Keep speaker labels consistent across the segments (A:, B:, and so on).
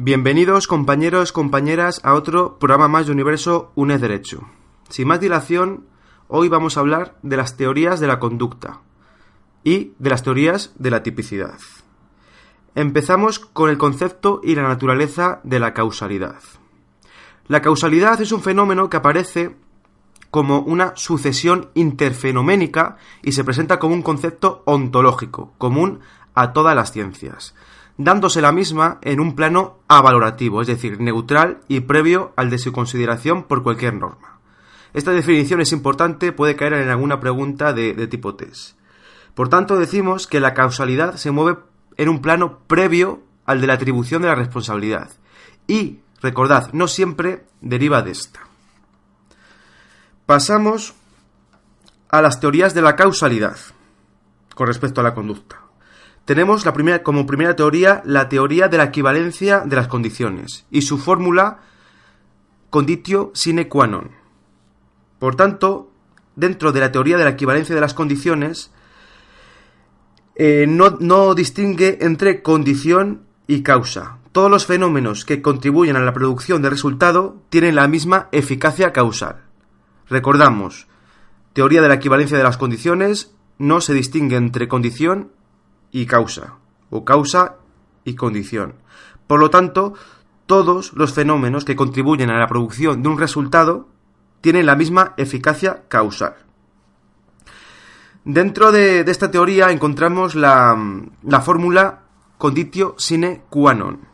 A: Bienvenidos compañeros, compañeras a otro programa más de Universo UNED Derecho. Sin más dilación, hoy vamos a hablar de las teorías de la conducta y de las teorías de la tipicidad. Empezamos con el concepto y la naturaleza de la causalidad. La causalidad es un fenómeno que aparece como una sucesión interfenoménica y se presenta como un concepto ontológico, común a todas las ciencias, dándose la misma en un plano avalorativo, es decir, neutral y previo al de su consideración por cualquier norma. Esta definición es importante, puede caer en alguna pregunta de tipo test. Por tanto, decimos que la causalidad se mueve en un plano previo al de la atribución de la responsabilidad. Y, recordad, no siempre deriva de esta. Pasamos a las teorías de la causalidad con respecto a la conducta. Tenemos como primera teoría la teoría de la equivalencia de las condiciones y su fórmula conditio sine qua non. Por tanto, dentro de la teoría de la equivalencia de las condiciones, no distingue entre condición y causa. Todos los fenómenos que contribuyen a la producción de resultado tienen la misma eficacia causal. Recordamos, teoría de la equivalencia de las condiciones, no se distingue entre condición y causa, o causa y condición. Por lo tanto, todos los fenómenos que contribuyen a la producción de un resultado tienen la misma eficacia causal. Dentro de esta teoría encontramos la fórmula conditio sine qua non,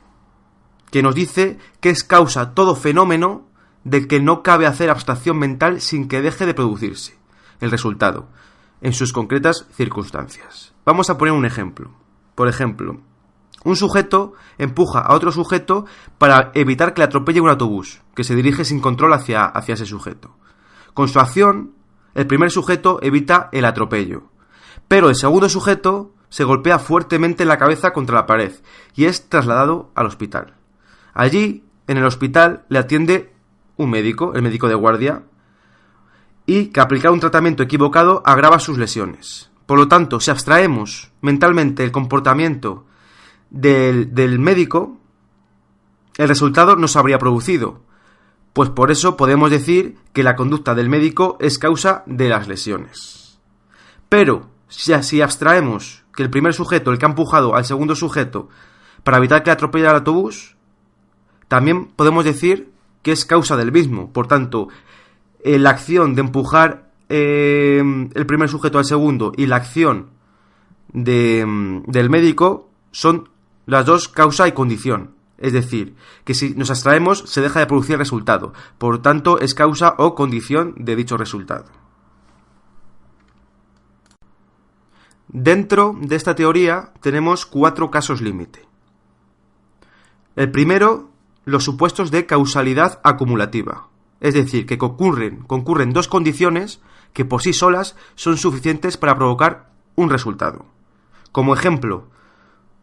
A: que nos dice que es causa todo fenómeno del que no cabe hacer abstracción mental sin que deje de producirse el resultado, en sus concretas circunstancias. Vamos a poner un ejemplo. Por ejemplo, un sujeto empuja a otro sujeto para evitar que le atropelle un autobús, que se dirige sin control hacia ese sujeto. Con su acción, el primer sujeto evita el atropello, pero el segundo sujeto se golpea fuertemente en la cabeza contra la pared y es trasladado al hospital. Allí, en el hospital, le atiende un médico, el médico de guardia, y que aplicar un tratamiento equivocado agrava sus lesiones. Por lo tanto, si abstraemos mentalmente el comportamiento del médico, el resultado no se habría producido. Pues por eso podemos decir que la conducta del médico es causa de las lesiones. Pero, si abstraemos que el primer sujeto, el que ha empujado al segundo sujeto para evitar que le atropelle el autobús, también podemos decir que es causa del mismo. Por tanto, la acción de empujar el primer sujeto al segundo y la acción del médico son las dos causa y condición. Es decir, que si nos abstraemos se deja de producir el resultado. Por tanto, es causa o condición de dicho resultado. Dentro de esta teoría tenemos 4 casos límite. El primero, los supuestos de causalidad acumulativa. Es decir, que concurren 2 condiciones que por sí solas son suficientes para provocar un resultado. Como ejemplo,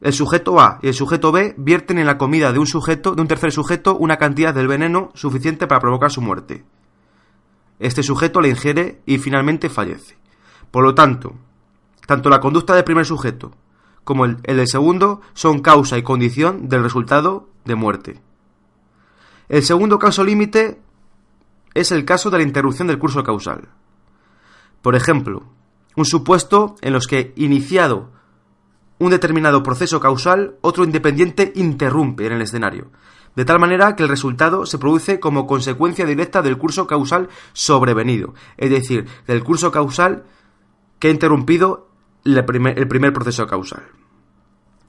A: el sujeto A y el sujeto B vierten en la comida de un tercer sujeto, una cantidad del veneno suficiente para provocar su muerte. Este sujeto la ingiere y finalmente fallece. Por lo tanto, tanto la conducta del primer sujeto como el del segundo son causa y condición del resultado de muerte. El segundo caso límite es el caso de la interrupción del curso causal. Por ejemplo, un supuesto en los que, iniciado un determinado proceso causal, otro independiente interrumpe en el escenario, de tal manera que el resultado se produce como consecuencia directa del curso causal sobrevenido, es decir, del curso causal que ha interrumpido el primer proceso causal.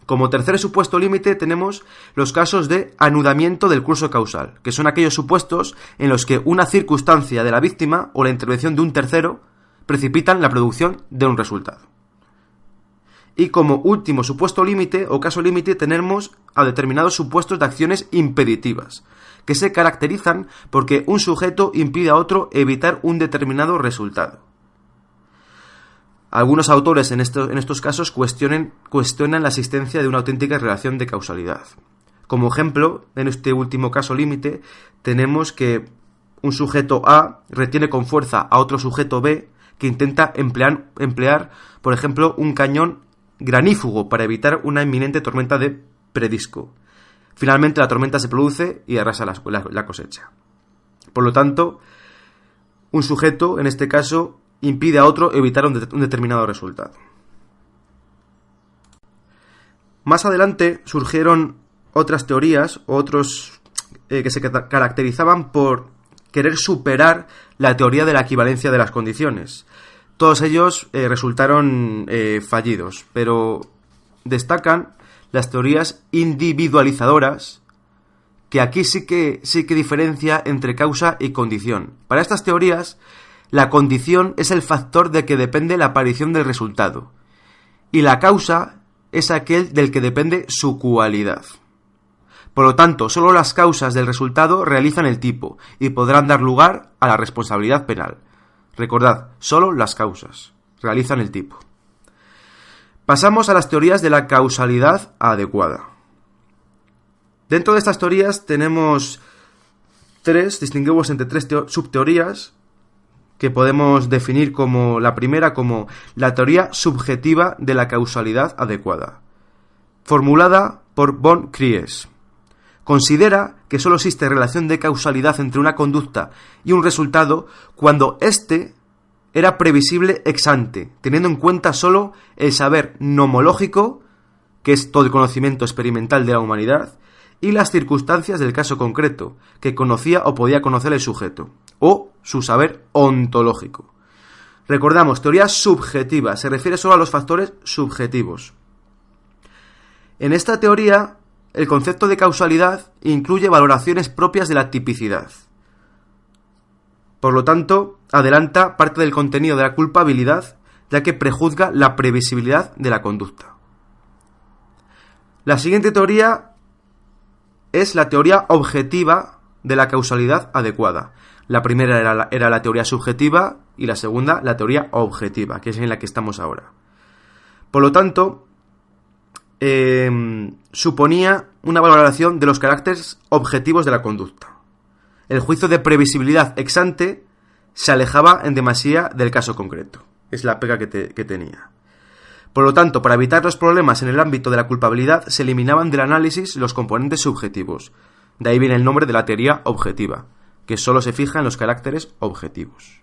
A: Como tercer supuesto límite tenemos los casos de anudamiento del curso causal, que son aquellos supuestos en los que una circunstancia de la víctima o la intervención de un tercero precipitan la producción de un resultado. Y como último supuesto límite o caso límite tenemos a determinados supuestos de acciones impeditivas, que se caracterizan porque un sujeto impide a otro evitar un determinado resultado. Algunos autores en estos casos cuestionan la existencia de una auténtica relación de causalidad. Como ejemplo, en este último caso límite, tenemos que un sujeto A retiene con fuerza a otro sujeto B que intenta emplear, por ejemplo, un cañón granífugo para evitar una inminente tormenta de predisco. Finalmente la tormenta se produce y arrasa la cosecha. Por lo tanto, un sujeto, en este caso, impide a otro evitar un determinado resultado. Más adelante surgieron otras teorías, otros que se caracterizaban por querer superar la teoría de la equivalencia de las condiciones. Todos ellos resultaron fallidos, pero destacan las teorías individualizadoras, que aquí sí que diferencia entre causa y condición. Para estas teorías, la condición es el factor de que depende la aparición del resultado, y la causa es aquel del que depende su cualidad. Por lo tanto, solo las causas del resultado realizan el tipo y podrán dar lugar a la responsabilidad penal. Recordad, solo las causas realizan el tipo. Pasamos a las teorías de la causalidad adecuada. Dentro de estas teorías distinguimos entre tres subteorías que podemos definir como la primera como la teoría subjetiva de la causalidad adecuada, formulada por von Kries. Considera que solo existe relación de causalidad entre una conducta y un resultado cuando éste era previsible ex ante, teniendo en cuenta solo el saber nomológico, que es todo el conocimiento experimental de la humanidad, y las circunstancias del caso concreto, que conocía o podía conocer el sujeto, o su saber ontológico. Recordamos, teoría subjetiva, se refiere solo a los factores subjetivos. En esta teoría, el concepto de causalidad incluye valoraciones propias de la tipicidad. Por lo tanto, adelanta parte del contenido de la culpabilidad, ya que prejuzga la previsibilidad de la conducta. La siguiente teoría es la teoría objetiva de la causalidad adecuada. La primera era la teoría subjetiva y la segunda la teoría objetiva, que es en la que estamos ahora. Por lo tanto, suponía una valoración de los caracteres objetivos de la conducta. El juicio de previsibilidad ex ante se alejaba en demasía del caso concreto. Es la pega que tenía. Por lo tanto, para evitar los problemas en el ámbito de la culpabilidad, se eliminaban del análisis los componentes subjetivos. De ahí viene el nombre de la teoría objetiva, que solo se fija en los caracteres objetivos.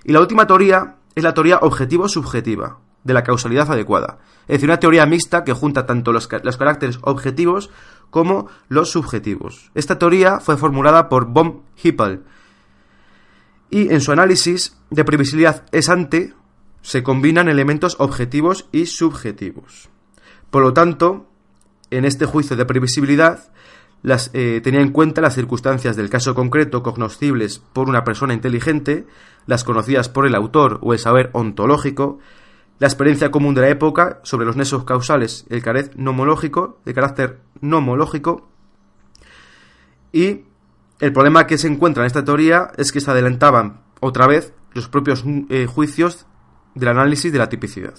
A: Y la última teoría es la teoría objetivo-subjetiva de la causalidad adecuada. Es decir, una teoría mixta que junta tanto los caracteres objetivos como los subjetivos. Esta teoría fue formulada por von Hippel y en su análisis de previsibilidad ex ante se combinan elementos objetivos y subjetivos. Por lo tanto, en este juicio de previsibilidad tenía en cuenta las circunstancias del caso concreto cognoscibles por una persona inteligente, las conocidas por el autor o el saber ontológico, la experiencia común de la época sobre los nexos causales, el carácter nomológico, y el problema que se encuentra en esta teoría es que se adelantaban otra vez los propios juicios del análisis de la tipicidad.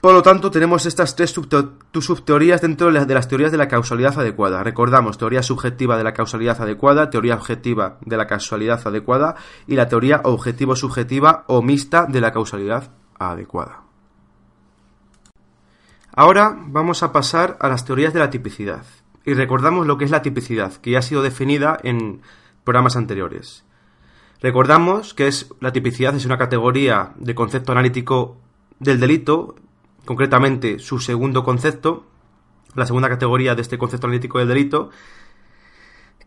A: Por lo tanto, tenemos estas tres subteorías dentro de las teorías de la causalidad adecuada. Recordamos, teoría subjetiva de la causalidad adecuada, teoría objetiva de la causalidad adecuada y la teoría objetivo-subjetiva o mixta de la causalidad adecuada. Ahora vamos a pasar a las teorías de la tipicidad. Y recordamos lo que es la tipicidad, que ya ha sido definida en programas anteriores. Recordamos que la tipicidad es una categoría de concepto analítico del delito. Concretamente, su segundo concepto, la segunda categoría de este concepto analítico del delito,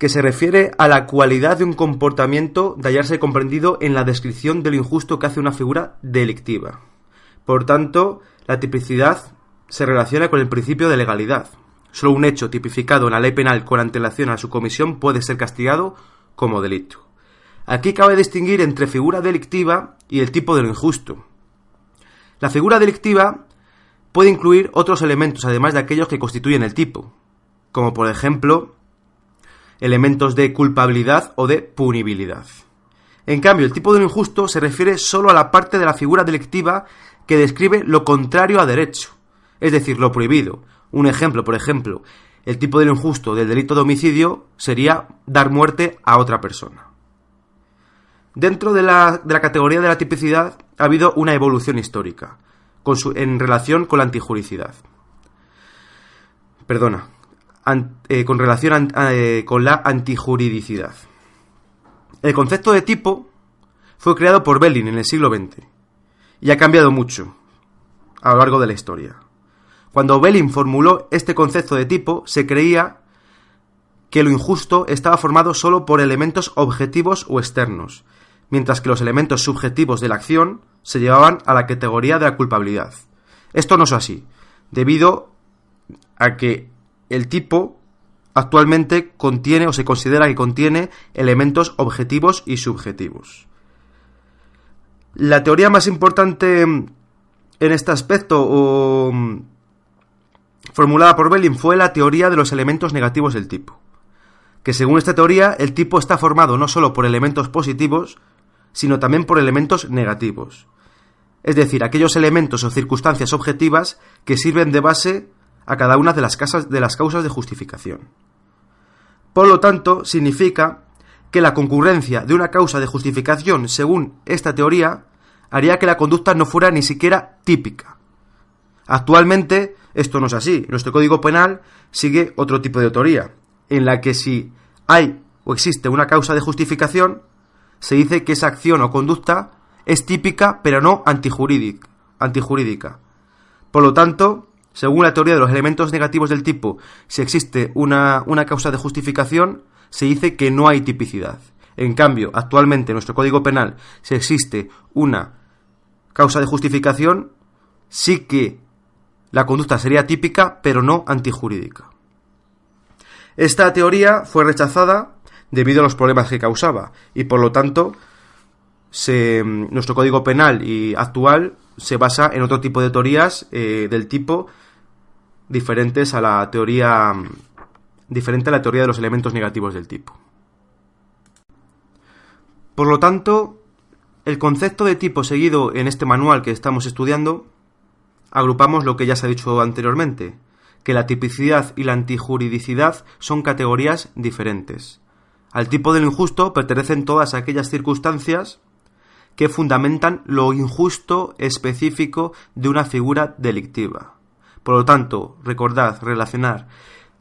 A: que se refiere a la cualidad de un comportamiento de hallarse comprendido en la descripción de lo injusto que hace una figura delictiva. Por tanto, la tipicidad se relaciona con el principio de legalidad. Solo un hecho tipificado en la ley penal con antelación a su comisión puede ser castigado como delito. Aquí cabe distinguir entre figura delictiva y el tipo de lo injusto. La figura delictiva puede incluir otros elementos además de aquellos que constituyen el tipo, como por ejemplo elementos de culpabilidad o de punibilidad. En cambio, el tipo de lo injusto se refiere solo a la parte de la figura delictiva que describe lo contrario a derecho, es decir, lo prohibido. Un ejemplo, por ejemplo, el tipo de lo injusto del delito de homicidio sería dar muerte a otra persona. Dentro de la categoría de la tipicidad ha habido una evolución histórica en relación con la antijuricidad. con relación con la antijuridicidad. El concepto de tipo fue creado por Belin en el siglo XX y ha cambiado mucho a lo largo de la historia. Cuando Belin formuló este concepto de tipo, se creía que lo injusto estaba formado solo por elementos objetivos o externos, mientras que los elementos subjetivos de la acción se llevaban a la categoría de la culpabilidad. Esto no es así, debido a que el tipo actualmente contiene o se considera que contiene elementos objetivos y subjetivos. La teoría más importante en este aspecto formulada por Belin fue la teoría de los elementos negativos del tipo, que según esta teoría el tipo está formado no solo por elementos positivos, sino también por elementos negativos, es decir, aquellos elementos o circunstancias objetivas que sirven de base a cada una de las causas de justificación. Por lo tanto, significa que la concurrencia de una causa de justificación, según esta teoría, haría que la conducta no fuera ni siquiera típica. Actualmente, esto no es así. Nuestro Código Penal sigue otro tipo de teoría, en la que si hay o existe una causa de justificación, se dice que esa acción o conducta es típica, pero no antijurídica. Por lo tanto, según la teoría de los elementos negativos del tipo, si existe una causa de justificación, se dice que no hay tipicidad. En cambio, actualmente en nuestro Código Penal, si existe una causa de justificación, sí que la conducta sería típica, pero no antijurídica. Esta teoría fue rechazada debido a los problemas que causaba y, por lo tanto, nuestro Código Penal actual se basa en otro tipo de teorías del tipo diferente a la teoría de los elementos negativos del tipo. Por lo tanto, el concepto de tipo seguido en este manual que estamos estudiando, agrupamos lo que ya se ha dicho anteriormente, que la tipicidad y la antijuridicidad son categorías diferentes. Al tipo de lo injusto pertenecen todas aquellas circunstancias que fundamentan lo injusto específico de una figura delictiva. Por lo tanto, recordad, relacionar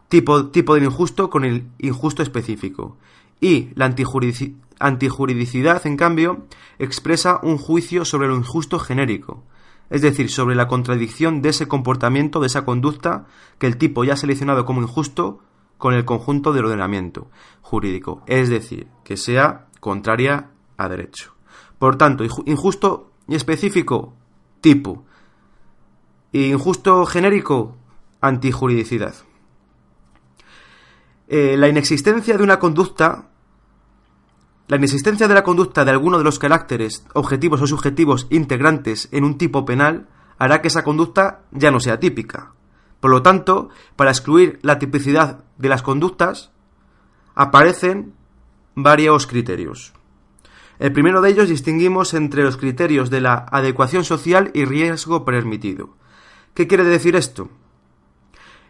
A: tipo del injusto con el injusto específico. Y la antijuridicidad, en cambio, expresa un juicio sobre lo injusto genérico, es decir, sobre la contradicción de ese comportamiento, de esa conducta que el tipo ya ha seleccionado como injusto con el conjunto del ordenamiento jurídico, es decir, que sea contraria a derecho. Por tanto, injusto y específico, tipo. Injusto genérico, antijuridicidad. La inexistencia de la conducta de alguno de los caracteres objetivos o subjetivos integrantes en un tipo penal hará que esa conducta ya no sea típica. Por lo tanto, para excluir la tipicidad de las conductas, aparecen varios criterios. El primero de ellos distinguimos entre los criterios de la adecuación social y riesgo permitido. ¿Qué quiere decir esto?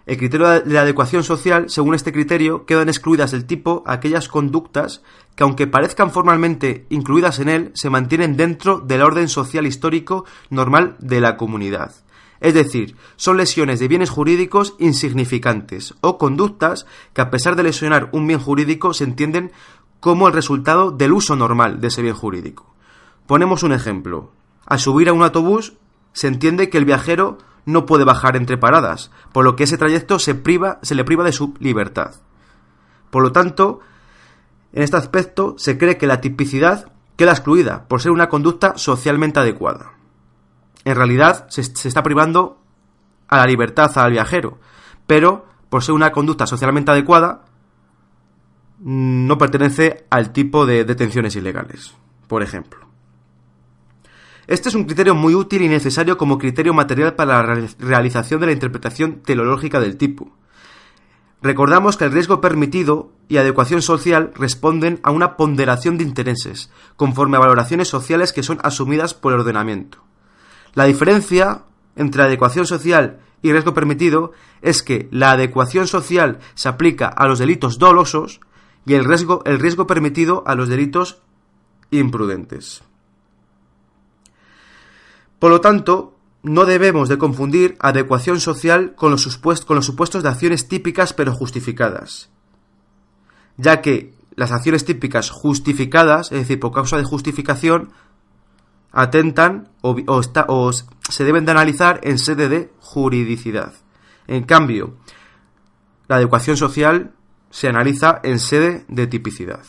A: El criterio de la adecuación social, según este criterio, quedan excluidas del tipo aquellas conductas que, aunque parezcan formalmente incluidas en él, se mantienen dentro del orden social histórico normal de la comunidad. Es decir, son lesiones de bienes jurídicos insignificantes o conductas que, a pesar de lesionar un bien jurídico, se entienden como el resultado del uso normal de ese bien jurídico. Ponemos un ejemplo. Al subir a un autobús, se entiende que el viajero no puede bajar entre paradas, por lo que ese trayecto se le priva de su libertad. Por lo tanto, en este aspecto se cree que la tipicidad queda excluida por ser una conducta socialmente adecuada. En realidad se está privando a la libertad al viajero, pero por ser una conducta socialmente adecuada no pertenece al tipo de detenciones ilegales, por ejemplo. Este es un criterio muy útil y necesario como criterio material para la realización de la interpretación teleológica del tipo. Recordamos que el riesgo permitido y adecuación social responden a una ponderación de intereses, conforme a valoraciones sociales que son asumidas por el ordenamiento. La diferencia entre adecuación social y riesgo permitido es que la adecuación social se aplica a los delitos dolosos y el riesgo permitido a los delitos imprudentes. Por lo tanto, no debemos de confundir adecuación social con los supuestos de acciones típicas pero justificadas, ya que las acciones típicas justificadas, es decir, por causa de justificación, atentan o se deben de analizar en sede de juridicidad. En cambio, la adecuación social se analiza en sede de tipicidad.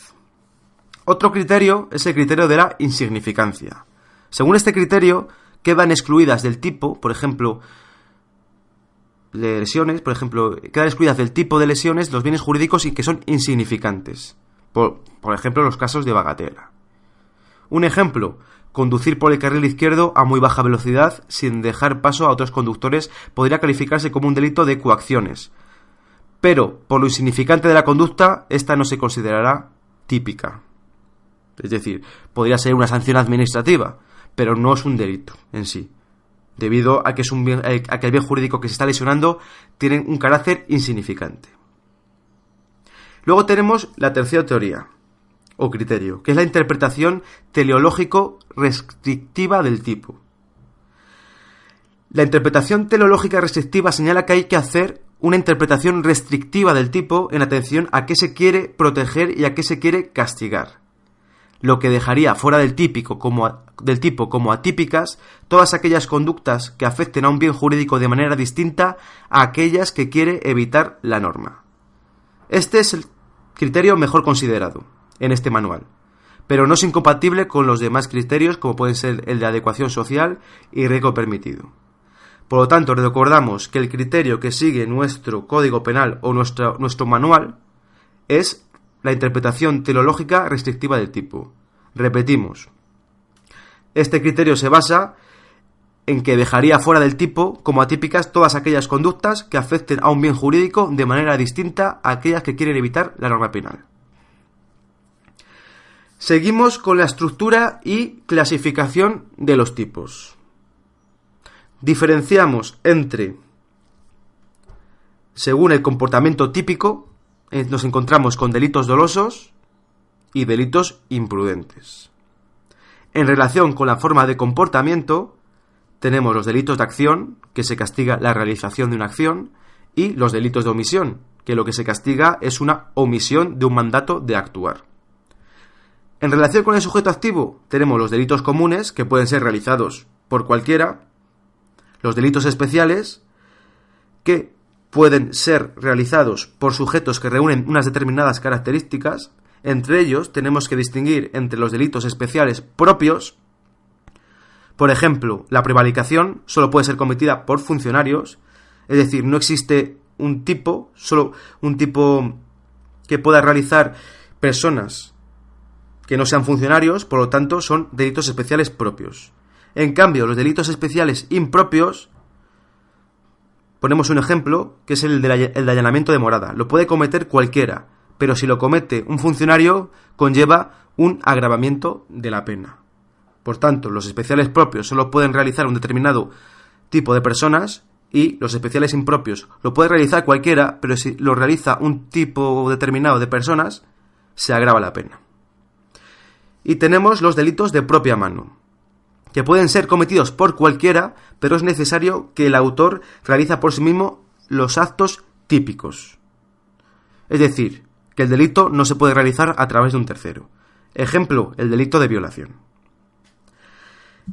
A: Otro criterio es el criterio de la insignificancia. Según este criterio, quedan excluidas del tipo, por ejemplo, de lesiones, quedan excluidas del tipo de lesiones los bienes jurídicos y que son insignificantes. Por ejemplo, los casos de bagatela. Un ejemplo, conducir por el carril izquierdo a muy baja velocidad sin dejar paso a otros conductores podría calificarse como un delito de coacciones. Pero, por lo insignificante de la conducta, esta no se considerará típica. Es decir, podría ser una sanción administrativa, pero no es un delito en sí, debido a que el bien jurídico que se está lesionando tiene un carácter insignificante. Luego tenemos la tercera teoría, o criterio, que es la interpretación teleológico restrictiva del tipo. La interpretación teleológica restrictiva señala que hay que hacer una interpretación restrictiva del tipo en atención a qué se quiere proteger y a qué se quiere castigar, lo que dejaría fuera del tipo como atípicas todas aquellas conductas que afecten a un bien jurídico de manera distinta a aquellas que quiere evitar la norma. Este es el criterio mejor considerado en este manual, pero no es incompatible con los demás criterios como pueden ser el de adecuación social y riesgo permitido. Por lo tanto, recordamos que el criterio que sigue nuestro Código Penal o nuestro manual es la interpretación teleológica restrictiva del tipo. Repetimos, este criterio se basa en que dejaría fuera del tipo como atípicas todas aquellas conductas que afecten a un bien jurídico de manera distinta a aquellas que quieren evitar la norma penal. Seguimos con la estructura y clasificación de los tipos. Diferenciamos entre, según el comportamiento típico, nos encontramos con delitos dolosos y delitos imprudentes. En relación con la forma de comportamiento, tenemos los delitos de acción, que se castiga la realización de una acción, y los delitos de omisión, que lo que se castiga es una omisión de un mandato de actuar. En relación con el sujeto activo, tenemos los delitos comunes, que pueden ser realizados por cualquiera, los delitos especiales, que pueden ser realizados por sujetos que reúnen unas determinadas características. Entre ellos tenemos que distinguir entre los delitos especiales propios. Por ejemplo, la prevaricación solo puede ser cometida por funcionarios, es decir, no existe solo un tipo que pueda realizar personas que no sean funcionarios, por lo tanto son delitos especiales propios. En cambio, los delitos especiales impropios, ponemos un ejemplo, que es el de allanamiento de morada. Lo puede cometer cualquiera, pero si lo comete un funcionario, conlleva un agravamiento de la pena. Por tanto, los especiales propios solo pueden realizar un determinado tipo de personas y los especiales impropios lo puede realizar cualquiera, pero si lo realiza un tipo determinado de personas, se agrava la pena. Y tenemos los delitos de propia mano, que pueden ser cometidos por cualquiera, pero es necesario que el autor realiza por sí mismo los actos típicos. Es decir, que el delito no se puede realizar a través de un tercero. Ejemplo, el delito de violación.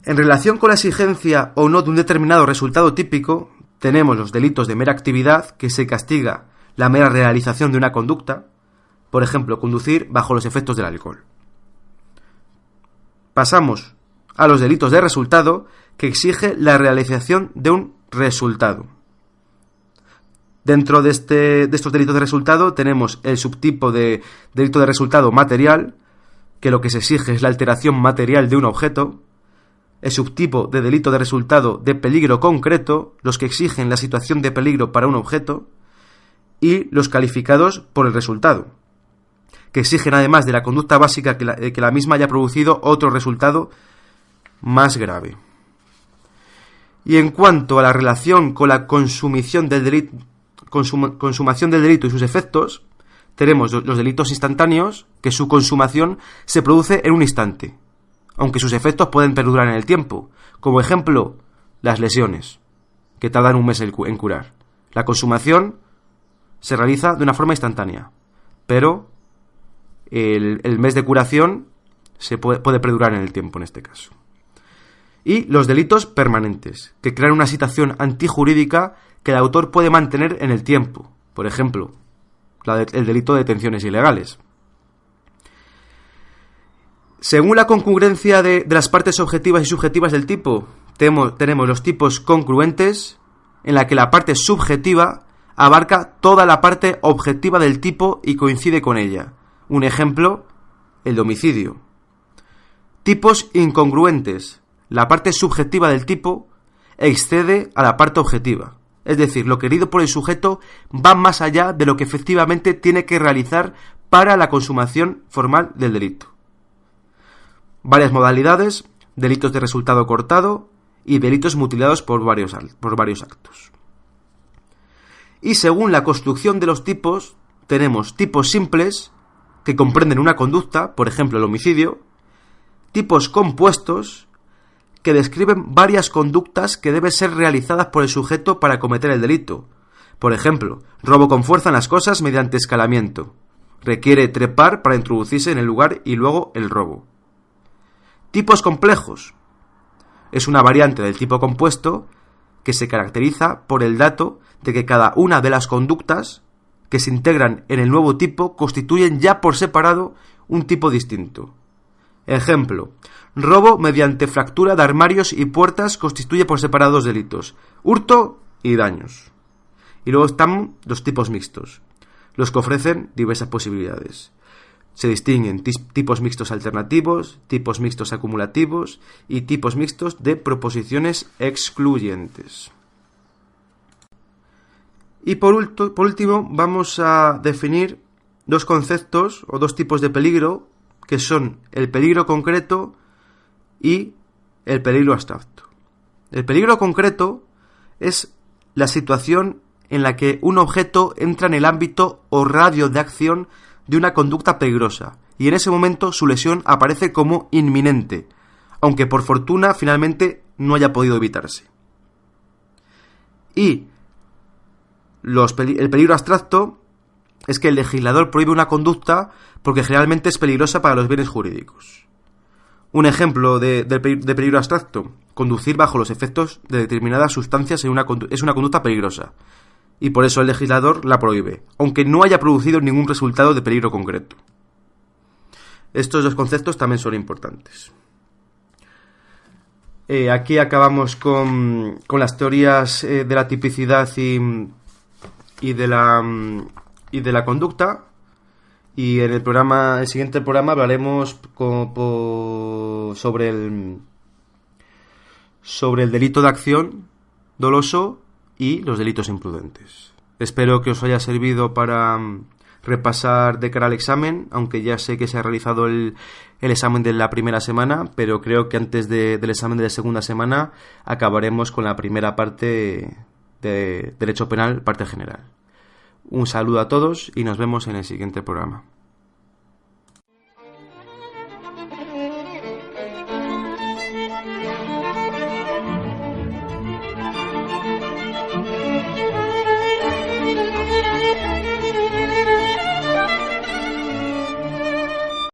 A: En relación con la exigencia o no de un determinado resultado típico, tenemos los delitos de mera actividad, que se castiga la mera realización de una conducta, por ejemplo, conducir bajo los efectos del alcohol. Pasamos a los delitos de resultado, que exige la realización de un resultado. Dentro de estos delitos de resultado tenemos el subtipo de delito de resultado material, que lo que se exige es la alteración material de un objeto. El subtipo de delito de resultado de peligro concreto, los que exigen la situación de peligro para un objeto. Y los calificados por el resultado, que exigen además de la conducta básica que la misma haya producido otro resultado más grave. Y en cuanto a la relación con la consumación del delito y sus efectos, tenemos los delitos instantáneos, que su consumación se produce en un instante, aunque sus efectos pueden perdurar en el tiempo. Como ejemplo, las lesiones, que tardan un mes en curar. La consumación se realiza de una forma instantánea, pero el mes de curación se puede perdurar en el tiempo en este caso. Y los delitos permanentes, que crean una situación antijurídica que el autor puede mantener en el tiempo. Por ejemplo, el delito de detenciones ilegales. Según la concurrencia de las partes objetivas y subjetivas del tipo, tenemos los tipos congruentes, en la que la parte subjetiva abarca toda la parte objetiva del tipo y coincide con ella. Un ejemplo, el de homicidio. Tipos incongruentes. La parte subjetiva del tipo excede a la parte objetiva. Es decir, lo querido por el sujeto va más allá de lo que efectivamente tiene que realizar para la consumación formal del delito. Varias modalidades: delitos de resultado cortado y delitos mutilados por varios actos. Y según la construcción de los tipos, tenemos tipos simples, que comprenden una conducta, por ejemplo el homicidio; tipos compuestos, que describen varias conductas que deben ser realizadas por el sujeto para cometer el delito. Por ejemplo, robo con fuerza en las cosas mediante escalamiento. Requiere trepar para introducirse en el lugar y luego el robo. Tipos complejos. Es una variante del tipo compuesto que se caracteriza por el dato de que cada una de las conductas que se integran en el nuevo tipo constituyen ya por separado un tipo distinto. Ejemplo: robo mediante fractura de armarios y puertas constituye por separado dos delitos: hurto y daños. Y luego están los tipos mixtos, los que ofrecen diversas posibilidades. Se distinguen tipos mixtos alternativos, tipos mixtos acumulativos y tipos mixtos de proposiciones excluyentes. Y por último vamos a definir dos conceptos o dos tipos de peligro, que son el peligro concreto y el peligro abstracto. El peligro concreto es la situación en la que un objeto entra en el ámbito o radio de acción de una conducta peligrosa, y en ese momento su lesión aparece como inminente, aunque por fortuna finalmente no haya podido evitarse. Y el peligro abstracto es que el legislador prohíbe una conducta porque generalmente es peligrosa para los bienes jurídicos. Un ejemplo de peligro abstracto: conducir bajo los efectos de determinadas sustancias es una conducta peligrosa, y por eso el legislador la prohíbe, aunque no haya producido ningún resultado de peligro concreto. Estos dos conceptos también son importantes. Aquí acabamos con las teorías de la tipicidad y de la conducta, y en el siguiente programa hablaremos sobre el delito de acción doloso y los delitos imprudentes. Espero que os haya servido para repasar de cara al examen, aunque ya sé que se ha realizado el examen de la primera semana, pero creo que antes del examen de la segunda semana acabaremos con la primera parte de Derecho Penal, parte general. Un saludo a todos y nos vemos en el siguiente programa.